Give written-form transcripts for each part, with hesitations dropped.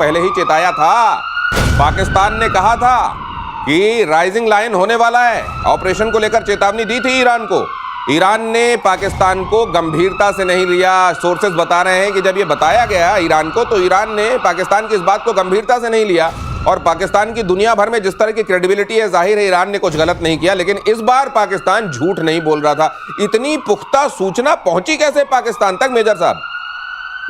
पहले ही चेताया था। पाकिस्तान ने कहा था कि राइजिंग लायन होने वाला है, ऑपरेशन को लेकर चेतावनी दी थी ईरान को। ईरान ने पाकिस्तान को गंभीरता से नहीं लिया। सोर्सेज बता रहे हैं कि जब ये बताया गया ईरान को, तो ईरान ने पाकिस्तान की इस बात को गंभीरता से नहीं लिया। और पाकिस्तान की दुनिया भर में जिस तरह की क्रेडिबिलिटी है, जाहिर है ईरान ने कुछ गलत नहीं किया, लेकिन इस बार पाकिस्तान झूठ नहीं बोल रहा था। इतनी पुख्ता सूचना पहुंची कैसे पाकिस्तान तक, मेजर साहब?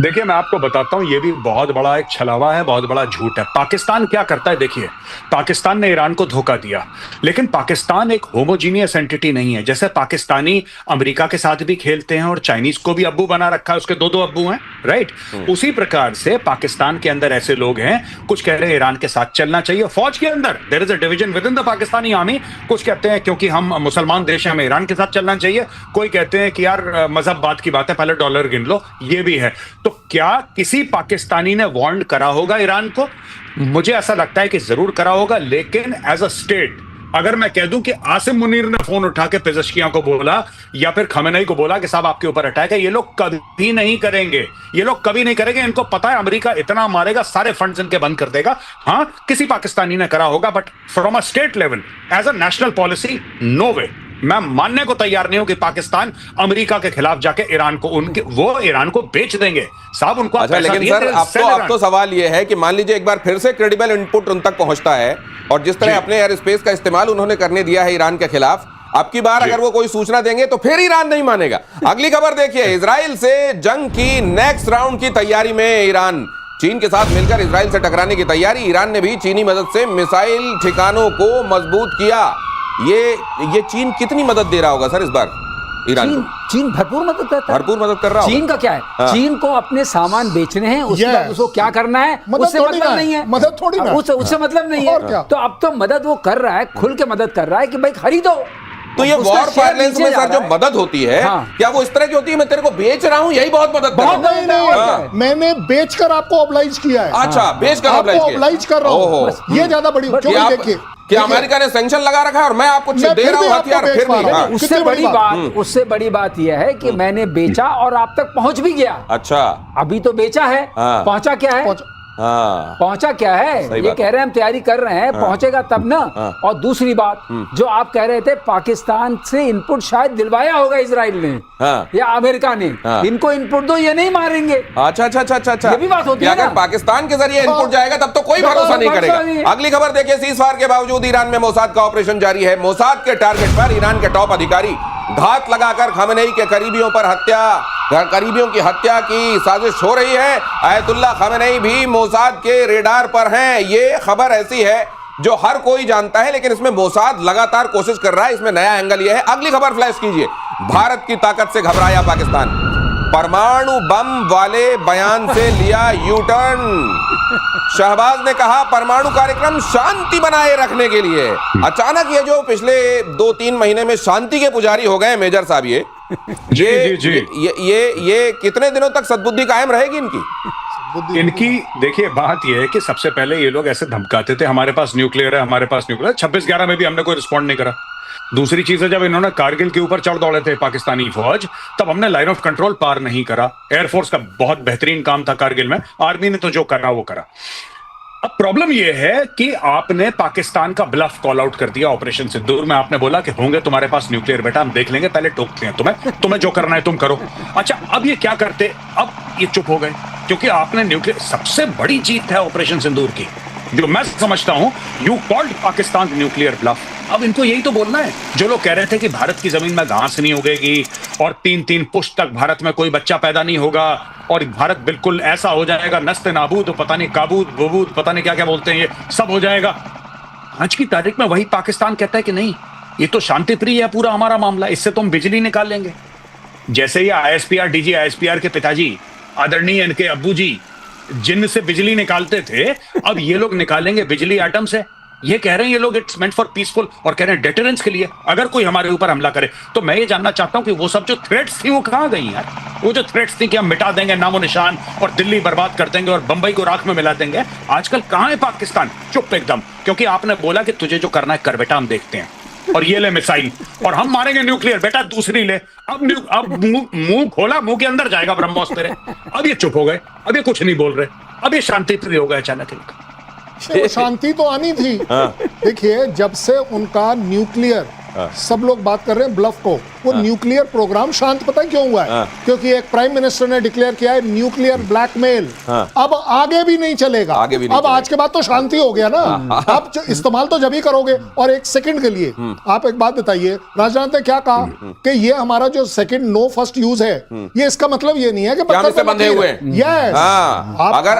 देखिए, मैं आपको बताता हूं, ये भी बहुत बड़ा एक छलावा है, बहुत बड़ा झूठ है। पाकिस्तान क्या करता है, देखिए, पाकिस्तान ने ईरान को धोखा दिया, लेकिन पाकिस्तान एक होमोजीनियस एंटिटी नहीं है। जैसे पाकिस्तानी अमेरिका के साथ भी खेलते हैं और चाइनीज को भी अब्बू बना रखा है, उसके दो दो अब्बू हैं, राइट? उसी प्रकार से पाकिस्तान के अंदर ऐसे लोग हैं, कुछ कह रहे हैं ईरान के साथ चलना चाहिए। फौज के अंदर there is a division within the Pakistani army. कुछ कहते हैं क्योंकि हम मुसलमान देश हैं, हमें ईरान के साथ चलना चाहिए। कोई कहते हैं कि यार मजहब बात की बात है, पहले डॉलर गिन लो। ये भी है। तो क्या किसी पाकिस्तानी ने वार्न करा होगा ईरान को? मुझे ऐसा लगता है कि जरूर करा होगा, लेकिन एज अ स्टेट, अगर मैं कह दूं कि आसिम मुनीर ने फोन उठा के पेज़ेश्कियां को बोला या फिर खमेनेई को बोला कि साहब आपके ऊपर अटैक है, ये लोग कभी नहीं करेंगे। ये लोग कभी नहीं करेंगे। इनको पता है अमेरिका इतना मारेगा, सारे फंड्स इनके बंद कर देगा। हाँ, किसी पाकिस्तानी ने करा होगा, but from a state level, as a national policy, no way. मैं मानने को तैयार नहीं हूं कि पाकिस्तान अमेरिका के खिलाफ जाके ईरान को, उनके वो ईरान को बेच देंगे साहब। उनको अच्छा, लेकिन सर अब तो सवाल यह है कि मान लीजिए एक बार फिर से क्रेडिबल इनपुट उन तक पहुंचता है, और जिस तरह अपने एयर स्पेस का इस्तेमाल उन्होंने करने दिया है ईरान के खिलाफ, अब की बार अगर वो कोई सूचना देंगे तो फिर ईरान नहीं मानेगा। अगली खबर देखिए, इजराइल से जंग की नेक्स्ट राउंड की तैयारी में ईरान। चीन के साथ मिलकर इजराइल से टकराने की तैयारी। ईरान ने भी चीनी मदद से मिसाइल ठिकानों को मजबूत किया। ये चीन कितनी मदद दे रहा होगा सर इस बार ईरान को? चीन भरपूर मदद करता है। भरपूर मदद कर रहा है। चीन का क्या है? हाँ। चीन को अपने सामान बेचने हैं, उसके बाद उसको क्या करना है उससे मतलब नहीं है। मदद थोड़ी ना, उससे मतलब नहीं है। तो अब तो मदद वो कर रहा है, खुल के मदद कर रहा है कि भाई खरीदो। तो ये वॉर फाइनेंस में सर जो मदद होती है, क्या वो इस तरह की होती है, मैं तेरे को बेच रहा हूं, यही बहुत मदद कर रहा हूं? मैंने बेचकर आपको ऑब्लाइज किया है। अच्छा, बेचकर ऑब्लाइज कर रहा हूं, ये ज्यादा बड़ी। देखिए कि अमेरिका ने सैंक्शन लगा रखा है और मैं आपको दे रहा हूं हथियार, फिर भी। उससे बड़ी बात यह है कि मैंने बेचा और आप तक पहुंच भी गया। अच्छा, अभी तो बेचा है, पहुंचा क्या है? पहुंचा क्या है? ये कह रहे हैं हम तैयारी कर रहे हैं, पहुंचेगा तब ना। और दूसरी बात जो आप कह रहे थे, पाकिस्तान से इनपुट शायद दिलवाया होगा इजराइल ने या अमेरिका ने। इनको इनपुट दो, ये नहीं मारेंगे। अच्छा अच्छा अच्छा अच्छा, ये भी बात होती है। अगर पाकिस्तान के जरिए इनपुट जाएगा तब तो कोई भरोसा नहीं करेगा। अगली खबर देखिए, सीज़फायर के बावजूद ईरान में मोसाद का ऑपरेशन जारी है। मोसाद के टारगेट पर ईरान के टॉप अधिकारी घात लगाकर खमेनेई के करीबियों की हत्या की साजिश हो रही है। अयतुल्ला खमेनेई भी मोसाद के रेडार पर हैं। ये खबर ऐसी है जो हर कोई जानता है, लेकिन इसमें मोसाद लगातार कोशिश कर रहा है। इसमें नया एंगल यह है। अगली खबर फ्लैश कीजिए, भारत की ताकत से घबराया पाकिस्तान, परमाणु बम वाले बयान से लिया यू टर्न। शहबाज ने कहा परमाणु कार्यक्रम शांति बनाए रखने के लिए। अचानक ये जो पिछले 2-3 महीने में शांति के पुजारी हो गए मेजर साहब, ये कितने दिनों तक सद्बुद्धि कायम रहेगी इनकी? देखिए, बात यह है कि सबसे पहले ये लोग ऐसे धमकाते थे हमारे पास न्यूक्लियर है, हमारे पास न्यूक्लियर। 26/11 में भी हमने कोई रिस्पॉन्ड नहीं करा। दूसरी चीज है, जब इन्होंने कारगिल के ऊपर चढ़ दौड़े थे पाकिस्तानी फौज, तब हमने लाइन ऑफ कंट्रोल पार नहीं करा। एयरफोर्स का बहुत बेहतरीन काम था कारगिल में, आर्मी ने तो जो करना वो करा। अब प्रॉब्लम यह है कि आपने पाकिस्तान का ब्लफ कॉल आउट कर दिया ऑपरेशन सिंदूर में। आपने बोला कि होंगे तुम्हारे पास न्यूक्लियर, बेटा हम देख लेंगे, पहले टोकते हैं तुम्हें जो करना है तुम करो। अच्छा, अब ये क्या करते? अब ये चुप हो गए क्योंकि आपने न्यूक्लियर, सबसे बड़ी जीत है ऑपरेशन सिंदूर की, जो मैं समझता हूं, you called Pakistan nuclear bluff. अब इनको यही तो बोलना है। जो लोग कह रहे थे कि भारत की जमीन में घास नहीं उगेगी और 3-3 पुश्त तक भारत में कोई बच्चा पैदा नहीं होगा और भारत बिल्कुल ऐसा हो जाएगा, नस्ते नाबूद, पता नहीं काबूद बबूद, पता नहीं क्या क्या बोलते हैं, ये सब हो जाएगा। आज की तारीख में वही पाकिस्तान कहता है कि नहीं, ये तो शांति प्रिय है पूरा हमारा मामला, इससे तो हम बिजली निकाल लेंगे। जैसे ये ISPR डीजी ISPR के पिताजी आदरणीय इनके अब्बू जी जिन से बिजली निकालते थे, अब ये लोग निकालेंगे बिजली एटम से। ये कह रहे हैं ये लोग इट्स मेंट फॉर पीसफुल, और कह रहे हैं डेटरेंस के लिए, अगर कोई हमारे ऊपर हमला करे। तो मैं ये जानना चाहता हूं कि वो सब जो थ्रेट्स थी वो कहां गई यार? वो जो थ्रेट्स थी कि हम मिटा देंगे नामो निशान और दिल्ली बर्बाद कर देंगे और बंबई को राख में मिला देंगे, आजकल कहां है पाकिस्तान? चुप एकदम, क्योंकि आपने बोला कि तुझे जो करना है कर बेटा, हम देखते हैं। और ये ले मिसाइल, और हम मारेंगे न्यूक्लियर, बेटा दूसरी ले। अब मुंह खोला, मुंह के अंदर जाएगा ब्रह्मोस तेरे। अब ये चुप हो गए, अब ये कुछ नहीं बोल रहे। अब ये शांति प्रिय हो गया अचानक इनका। वो शांति तो आनी थी। देखिए, जब से उनका न्यूक्लियर, सब लोग बात कर रहे हैं ब्लफ को, वो न्यूक्लियर प्रोग्राम शांत पता है क्यों हुआ है? क्योंकि एक प्राइम मिनिस्टर ने डिक्लेयर किया है न्यूक्लियर ब्लैकमेल अब आगे भी नहीं चलेगा। अब आज के बाद तो शांति हो गया ना। आप इस्तेमाल तो जब ही करोगे। और एक सेकंड के लिए आप एक बात बताइए, राजनाथ ने क्या कहा कि ये हमारा जो सेकंड नो फर्स्ट यूज है, ये इसका मतलब ये नहीं है कि पत्थर से बंधे हुए। यस,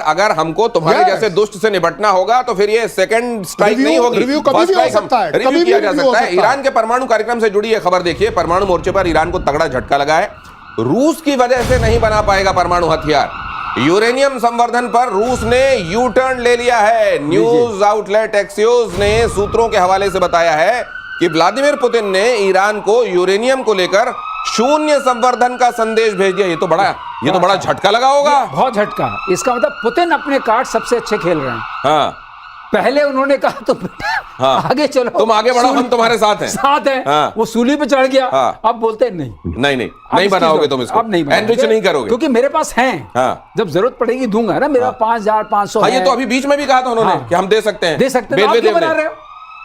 अगर हमको तुम्हारे जैसे दुष्ट से निपटना होगा तो फिर ये सेकंड स्ट्राइक नहीं होगी, रिव्यू कभी भी हो सकता है, रिव्यू किया जा सकता है। ईरान के परमाणु कार्यक्रम से जुड़ी यह खबर देखिए, परमाणु मोर्चे पर ईरान को तगड़ा झटका लगा है। रूस की वजह से नहीं बना पाएगा परमाणु हथियार। यूरेनियम संवर्धन पर रूस ने यू टर्न ले लिया है। न्यूज आउटलेट एक्सियोस ने सूत्रों के हवाले से बताया है कि व्लादिमीर पुतिन ने ईरान को यूरेनियम को लेकर शून्य संवर्धन का संदेश भेज दिया। ये तो बड़ा झटका लगा होगा। बहुत झटका। इसका मतलब पुतिन अपने कार्ड सबसे अच्छे खेल रहे हैं। हाँ, पहले उन्होंने कहा तुम आगे चलो, तुम आगे बढ़ो, हम तुम्हारे साथ हैं। हाँ। वो सूली पे चढ़ गया। हाँ। अब बोलते नहीं बनाओगे तुम इसको, अब नहीं एनरिच नहीं करोगे, क्योंकि मेरे पास हैं। हाँ। जब जरूरत पड़ेगी दूंगा ना। मेरा 5,500 ये तो अभी बीच में भी कहा था उन्होंने कि हम दे सकते हैं। क्यों बना रहे हो?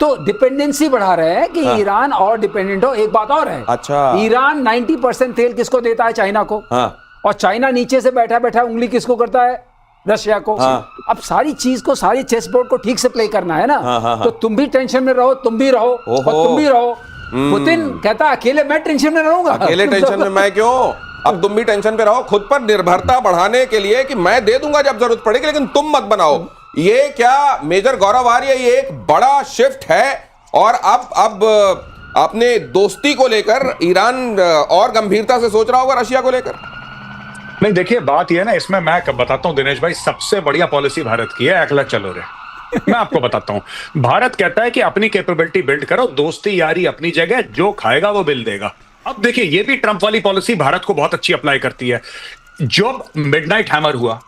तो डिपेंडेंसी बढ़ा रहे हैं कि ईरान और डिपेंडेंट हो। एक बात और है, अच्छा, ईरान 90% तेल किसको देता है? चाइना को। और चाइना नीचे से बैठा बैठा उंगली किसको करता है? रशिया को। अब सारी चीज को, सारी चेस बोर्ड को ठीक से प्ले करना है ना। तो तुम भी टेंशन में रहो, तुम भी रहो और तुम भी रहो। पुतिन कहता अकेले मैं टेंशन में रहूंगा। अकेले टेंशन में मैं क्यों? अब तुम भी टेंशन पे रहो। खुद पर निर्भरता बढ़ाने के लिए कि मैं दे दूंगा जब जरूरत पड़ेगी, लेकिन तुम मत बनाओ। ये क्या मेजर गौरव आर्य, ये एक बड़ा शिफ्ट है। और अब अपने दोस्ती को लेकर ईरान और गंभीरता से सोच रहा होगा रशिया को लेकर। नहीं, देखिए बात यह है ना, इसमें मैं बताता हूं दिनेश भाई, सबसे बढ़िया पॉलिसी भारत की है, अकेला चलो रे। मैं आपको बताता हूं, भारत कहता है कि अपनी कैपेबिलिटी बिल्ड करो, दोस्ती यारी अपनी जगह, जो खाएगा वो बिल देगा। अब देखिए, ये भी ट्रंप वाली पॉलिसी भारत को बहुत अच्छी अप्लाई करती है। जब मिडनाइट हैमर हुआ,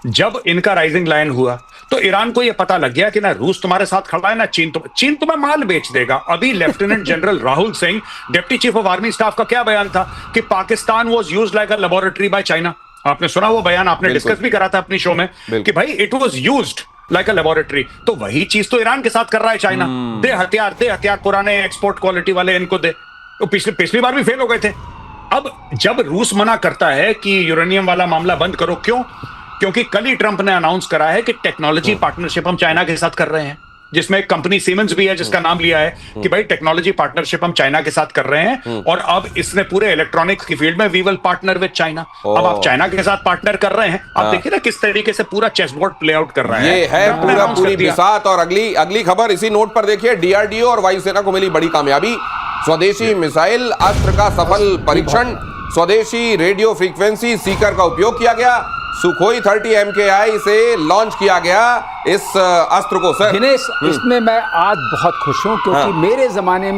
जब इनका राइजिंग लाइन हुआ, तो ईरान को यह पता लग गया कि ना रूस तुम्हारे साथ खड़ा है ना चीन तुम्हें माल बेच देगा। अभी lieutenant general Rahul Singh, deputy chief of army staff, का क्या बयान था कि Pakistan was used like a laboratory by China. आपने सुना वो बयान? आपने डिस्कस भी करा था अपनी शो में कि भाई it was used like a laboratory. तो वही चीज तो ईरान के साथ कर रहा है चाइना। दे हथियार पुराने एक्सपोर्ट क्वालिटी वाले इनको दे। तो पिछली बार भी फेल हो गए थे। अब जब रूस मना करता है कि यूरेनियम वाला मामला बंद करो, क्यों? क्योंकि कल ही ट्रंप ने अनाउंस करा है कि टेक्नोलॉजी पार्टनरशिप हम चाइना के साथ कर रहे हैं, जिसमें एक कंपनी सीमेंस भी है जिसका नाम लिया है कि भाई टेक्नोलॉजी पार्टनरशिप हम चाइना के साथ कर रहे हैं। और अब इसने पूरे इलेक्ट्रॉनिक्स की फील्ड में we will partner with China. अब आप चाइना के साथ पार्टनर कर रहे हैं। आप देखिए ना किस तरीके से पूरा चेस बोर्ड प्ले आउट कर रहा है। ये है पूरी बिसात। और अगली खबर इसी नोट पर देखिए, डीआरडीओ और वायुसेना को मिली बड़ी कामयाबी। स्वदेशी मिसाइल अस्त्र का सफल परीक्षण। स्वदेशी रेडियो फ्रीक्वेंसी सीकर का उपयोग किया गया। सुखोई 30 MKI से लॉन्च किया गया इस अस्त्र को। सर दिनेश, इसमें मैं आज बहुत खुश हूं, क्योंकि मेरे जमाने में